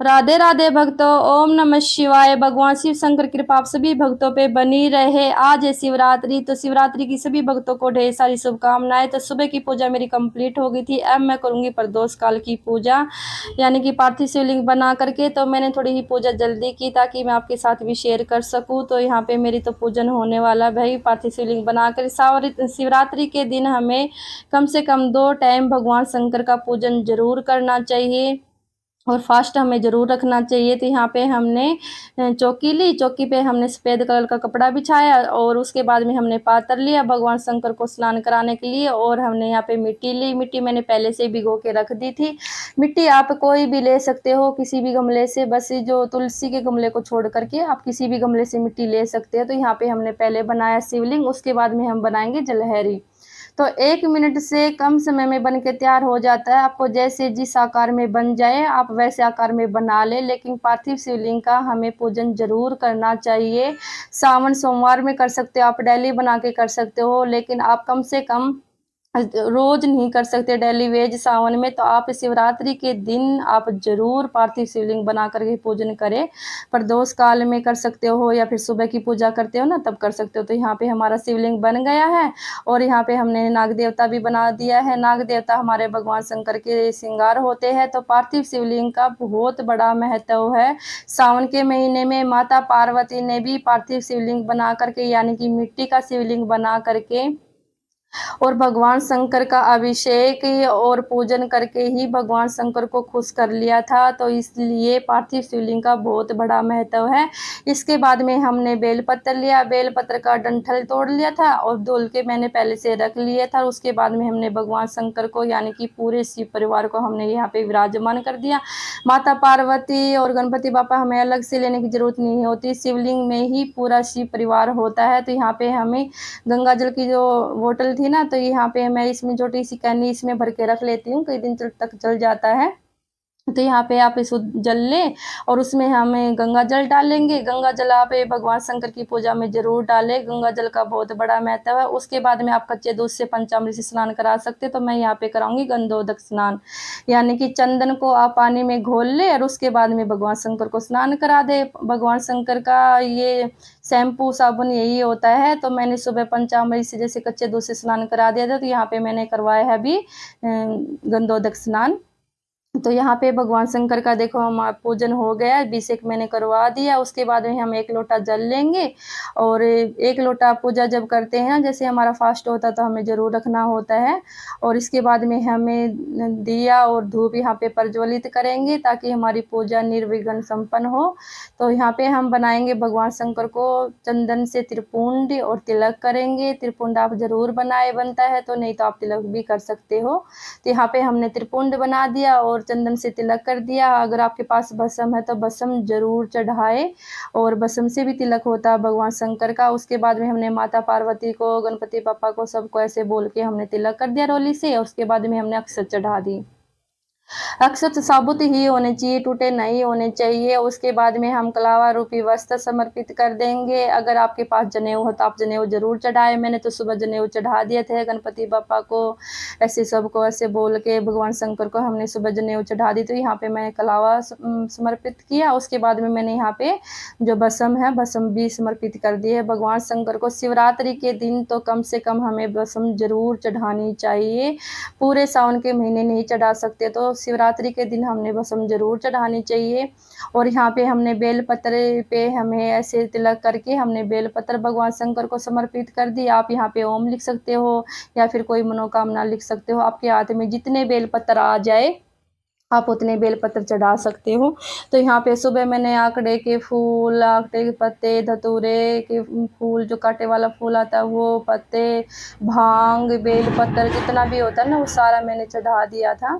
राधे राधे भक्तों, ओम नमः शिवाय। भगवान शिव शंकर कृपा आप सभी भक्तों पे बनी रहे। आज है शिवरात्रि, तो शिवरात्रि की सभी भक्तों को ढेर सारी शुभकामनाएं। तो सुबह की पूजा मेरी कंप्लीट हो गई थी। अब मैं करूंगी प्रदोष काल की पूजा, यानी कि पार्थिव शिवलिंग बना करके। तो मैंने थोड़ी ही पूजा जल्दी की ताकि मैं आपके साथ भी शेयर कर सकूँ। तो यहाँ पे मेरी तो पूजन होने वाला भाई, पार्थिव शिवलिंग बनाकर। शिवरात्रि के दिन हमें कम से कम 2 टाइम भगवान शंकर का पूजन जरूर करना चाहिए और फास्ट हमें ज़रूर रखना चाहिए। तो यहाँ पे हमने चौकी ली, चौकी पे हमने सफ़ेद कलर का कपड़ा बिछाया और उसके बाद में हमने पातर लिया भगवान शंकर को स्नान कराने के लिए। और हमने यहाँ पे मिट्टी ली, मिट्टी मैंने पहले से भिगो के रख दी थी। मिट्टी आप कोई भी ले सकते हो, किसी भी गमले से, बस जो तुलसी के गमले को छोड़ करके आप किसी भी गमले से मिट्टी ले सकते हो। तो यहाँ पे हमने पहले बनाया शिवलिंग, उसके बाद में हम बनाएंगे जलहरी। तो 1 मिनट से कम समय में बन के तैयार हो जाता है। आपको जैसे जिस आकार में बन जाए आप वैसे आकार में बना ले, लेकिन पार्थिव शिवलिंग का हमें पूजन जरूर करना चाहिए। सावन सोमवार में कर सकते हो, आप डेली बना के कर सकते हो, लेकिन आप कम से कम रोज नहीं कर सकते डेली वेज सावन में। तो आप शिवरात्रि के दिन आप जरूर पार्थिव शिवलिंग बना करके पूजन करें। प्रदोष काल में कर सकते हो या फिर सुबह की पूजा करते हो ना, तब कर सकते हो। तो यहाँ पे हमारा शिवलिंग बन गया है और यहाँ पे हमने नाग देवता भी बना दिया है। नाग देवता हमारे भगवान शंकर के श्रृंगार होते हैं। तो पार्थिव शिवलिंग का बहुत बड़ा महत्व है। सावन के महीने में माता पार्वती ने भी पार्थिव शिवलिंग बना करके, यानी कि मिट्टी का शिवलिंग बना करके और भगवान शंकर का अभिषेक और पूजन करके ही भगवान शंकर को खुश कर लिया था। तो इसलिए पार्थिव शिवलिंग का बहुत बड़ा महत्व है। इसके बाद में हमने बेलपत्र लिया, बेलपत्र का डंठल तोड़ लिया था और धुल के मैंने पहले से रख लिया था। उसके बाद में हमने भगवान शंकर को, यानी कि पूरे शिव परिवार को हमने यहाँ पे विराजमान कर दिया। माता पार्वती और गणपति बापा हमें अलग से लेने की जरूरत नहीं होती, शिवलिंग में ही पूरा शिव परिवार होता है। तो यहाँ पे हमें गंगा जल की जो बोतल थी ना, तो यहाँ पे मैं इसमें छोटी सी कैनी इसमें भर के रख लेती हूँ, कई दिन तक चल जाता है। तो यहाँ पे आप इस जल लें और उसमें हमें गंगा जल डालेंगे। गंगा जल आप भगवान शंकर की पूजा में जरूर डालें, गंगा जल का बहुत बड़ा महत्व है। उसके बाद में आप कच्चे दूध से पंचामृत से स्नान करा सकते। तो मैं यहाँ पे कराऊंगी गंधोदक स्नान, यानी कि चंदन को आप पानी में घोल ले और उसके बाद में भगवान शंकर को स्नान करा दे। भगवान शंकर का ये शैम्पू साबुन यही होता है। तो मैंने सुबह पंचामृत से जैसे कच्चे दूध से स्नान करा दिया था, तो यहाँ पे मैंने करवाया है अभी गंधोदक स्नान। तो यहाँ पे भगवान शंकर का देखो हम पूजन हो गया, अभिषेक मैंने करवा दिया। उसके बाद में हम 1 लोटा जल लेंगे और 1 लोटा पूजा जब करते हैं, जैसे हमारा फास्ट होता है तो हमें ज़रूर रखना होता है। और इसके बाद में हमें दिया और धूप यहाँ पे प्रज्वलित करेंगे ताकि हमारी पूजा निर्विघ्न संपन्न हो। तो यहाँ पे हम बनाएंगे भगवान शंकर को चंदन से त्रिपुंड और तिलक करेंगे। त्रिपुंड आप जरूर बनाए, बनता है तो, नहीं तो आप तिलक भी कर सकते हो। तो यहाँ पे हमने त्रिपुंड बना दिया और चंदन से तिलक कर दिया। अगर आपके पास भस्म है तो भस्म जरूर चढ़ाए, और भस्म से भी तिलक होता है भगवान शंकर का। उसके बाद में हमने माता पार्वती को, गणपति पापा को, सबको ऐसे बोल के हमने तिलक कर दिया रोली से। उसके बाद में हमने अक्षत चढ़ा दी। अक्षत साबुत ही होने चाहिए, टूटे नहीं होने चाहिए। उसके बाद में हम कलावा रूपी वस्त्र समर्पित कर देंगे। अगर आपके पास जनेऊ हो तो आप जनेऊ जरूर चढ़ाए। मैंने तो सुबह जनेऊ चढ़ा दिए थे गणपति बापा को, ऐसे सबको ऐसे बोल के भगवान शंकर को हमने सुबह जनेऊ चढ़ा दी। तो यहाँ पे मैंने कलावा समर्पित किया। उसके बाद में मैंने यहाँ पे जो भस्म है, भस्म भी समर्पित कर दी है भगवान शंकर को। शिवरात्रि के दिन तो कम से कम हमें भस्म जरूर चढ़ानी चाहिए। पूरे सावन के महीने नहीं चढ़ा सकते तो शिवरात्रि के दिन हमने भस्म जरूर चढ़ानी चाहिए। और यहाँ पे हमने बेलपत्र पे हमें ऐसे तिलक करके हमने बेलपत्र भगवान शंकर को समर्पित कर दी। आप यहाँ पे ओम लिख सकते हो या फिर कोई मनोकामना लिख सकते हो। आपके हाथ में जितने बेलपत्र आ जाए आप उतने बेलपत्र चढ़ा सकते हो। तो यहाँ पे सुबह मैंने आकड़े के फूल, आकड़े के पत्ते, धतूरे के फूल, जो कांटे वाला फूल आता है वो, पत्ते, भांग, बेलपत्र जितना भी होता है ना, वो सारा मैंने चढ़ा दिया था।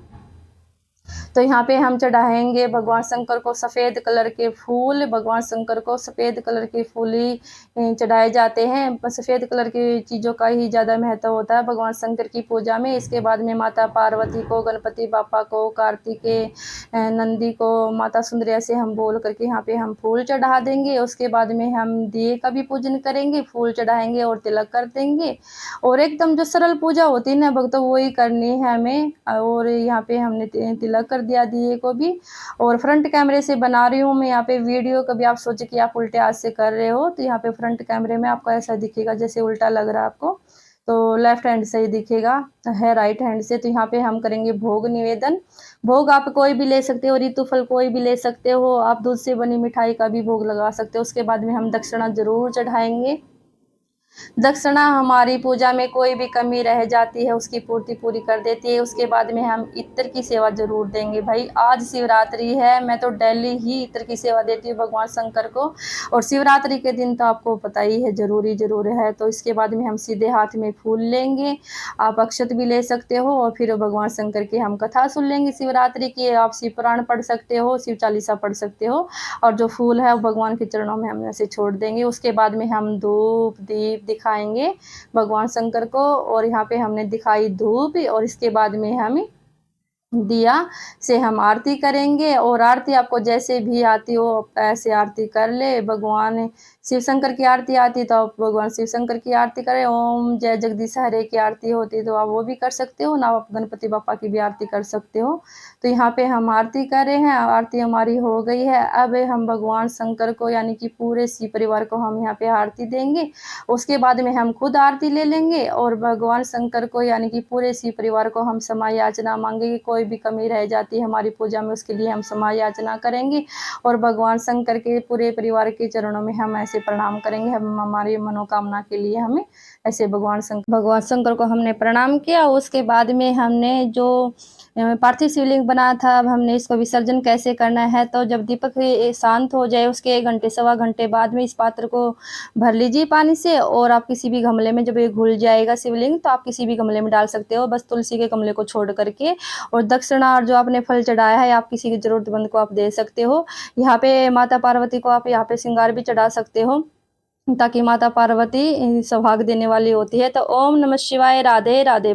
तो यहाँ पे हम चढ़ाएंगे भगवान शंकर को सफ़ेद कलर के फूल। भगवान शंकर को सफ़ेद कलर के फूल ही चढ़ाए जाते हैं। सफ़ेद कलर की चीज़ों का ही ज़्यादा महत्व होता है भगवान शंकर की पूजा में। इसके बाद में माता पार्वती को, गणपति बापा को, कार्तिकेय, नंदी को, माता सुंदरी, ऐसे हम बोल करके यहाँ पे हम फूल चढ़ा देंगे। उसके बाद में हम दिए का भी पूजन करेंगे, फूल चढ़ाएंगे और तिलक कर देंगे। और एकदम जो सरल पूजा होती है ना भक्तों, वही करनी है हमें। और यहाँ पे हमने तिलक कर दिया दिए को भी। और फ्रंट कैमरे से बना रही हूँ मैं यहाँ पे वीडियो। कभी आप सोचे कि आप उल्टे हाथ से कर रहे हो तो यहाँ पे फ्रंट कैमरे में आपको ऐसा दिखेगा जैसे उल्टा लग रहा है आपको, तो लेफ्ट हैंड से ही दिखेगा है राइट हैंड से। तो यहाँ पे हम करेंगे भोग निवेदन। भोग आप कोई भी ले सकते हो, ऋतु फल कोई भी ले सकते हो, आप दूध से बनी मिठाई का भी भोग लगा सकते हो। उसके बाद में हम दक्षिणा जरूर चढ़ाएंगे। दक्षिणा हमारी पूजा में कोई भी कमी रह जाती है उसकी पूर्ति पूरी कर देती है। उसके बाद में हम इत्र की सेवा जरूर देंगे। भाई आज शिवरात्रि है, मैं तो डेली ही इत्र की सेवा देती हूँ भगवान शंकर को। और शिवरात्रि के दिन तो आपको पता ही है जरूर है। तो इसके बाद में हम सीधे हाथ में फूल लेंगे, आप अक्षत भी ले सकते हो और फिर भगवान शंकर की हम कथा सुन लेंगे शिवरात्रि की। आप शिव पुराण पढ़ सकते हो, शिव चालीसा पढ़ सकते हो, और जो फूल है वो भगवान के चरणों में हम ऐसे छोड़ देंगे। उसके बाद में हम धूप दीप दिखाएंगे भगवान शंकर को। और यहाँ पे हमने दिखाई धूप, और इसके बाद में हम दिया से हम आरती करेंगे। और आरती आपको जैसे भी आती हो ऐसे आरती कर ले। भगवान शिव शंकर की आरती आती तो आप भगवान शिव शंकर की आरती करें। ओम जय जगदीश हरे की आरती होती तो आप वो भी कर सकते हो ना, आप गणपति बापा की भी आरती कर सकते हो। तो यहाँ पे हम आरती कर रहे हैं, आरती हमारी हो गई है। अब हम भगवान शंकर को यानी कि पूरे शिव परिवार को हम यहाँ पे आरती देंगे। उसके बाद में हम खुद आरती ले लेंगे और भगवान शंकर को यानी कि पूरे शिव परिवार को हम क्षमा याचना मांगेंगे। कोई भी कमी रह जाती है हमारी पूजा में उसके लिए हम क्षमा याचना करेंगे। और भगवान शंकर के पूरे परिवार के चरणों में हम ऐसे प्रणाम करेंगे। हम हमारी मनोकामना के लिए हमें ऐसे भगवान शंकर को हमने प्रणाम किया। उसके बाद में हमने जो पार्थिव शिवलिंग बना था, अब हमने इसको विसर्जन कैसे करना है। तो जब दीपक शांत हो जाए उसके 1 घंटे सवा घंटे बाद में इस पात्र को भर लीजिए पानी से। और आप किसी भी गमले में, जब ये घुल जाएगा शिवलिंग तो आप किसी भी गमले में डाल सकते हो, बस तुलसी के गमले को छोड़ करके। और दक्षिणा और जो आपने फल चढ़ाया है आप किसी की जरूरतमंद को आप दे सकते हो। यहाँ पे माता पार्वती को आप यहाँ पे श्रृंगार भी चढ़ा सकते हो, ताकि माता पार्वती सौभाग्य देने वाली होती है। तो ओम नमः शिवाय, राधे राधे।